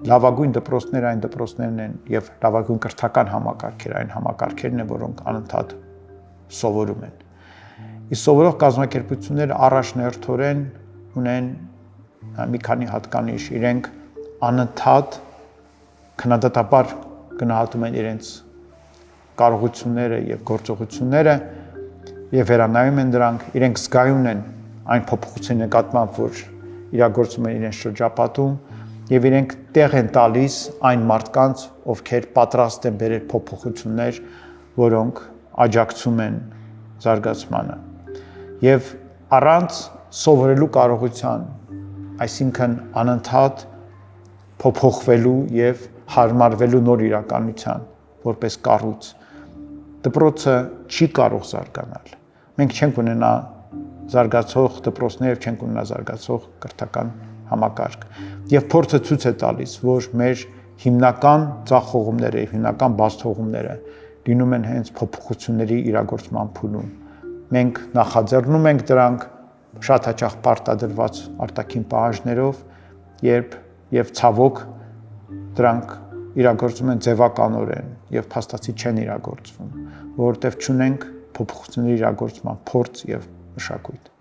լավագույն դպրոցները այն դպրոցներն են եւ լավագույն կրթական համակարգերը այն համակարգերն են, որոնք անընդհատ սովորում են։ Իսկ սովորող կազմակերպությունները առաջնահերթորեն ունեն մի քանի հատկանիշ, իրենք անընդհատ քննադատաբար գնահատում են իրենց կարողությունները եւ գործողությունները եւ վերանայում են դրանք, իրենք զգայուն են այն փոփոխության նկատմամբ, որ իրագործում են իրենց շրջապատում եւ իրենք տեղ են տալիս այն մարդկանց, ովքեր պատրաստ են բերել փոփոխություններ, որոնք աջակցում են զարգացմանը։ Եվ առանց սովորելու կարողության, այսինքն անընդհատ փոփոխվելու եւ հարմարվելու նոր իրականության, որպես կառույց, դպրոցը չի կարող զարգանալ։ Մենք չենք ունենա զարգացող դպրոցներ, չենք ունենա զարգացող կրթական համակարգ։ Եվ փորձը ցույց է տալիս, որ մեր հիմնական ձախողումները, հիմնական բացթողումները լինում են հենց փոփոխությունների իրագործման փուլում։ Մենք նախաձեռնում ենք դրանք շատ հաճախ պարտադրված արտաքին պահանջներով, եւ ցավոք դրանք իրագործում են ձևականորեն եւ փաստացի չեն իրագործվում, որովհետեւ չունենք փոփոխությունների իրագործման փորձ եւ մշակույթ։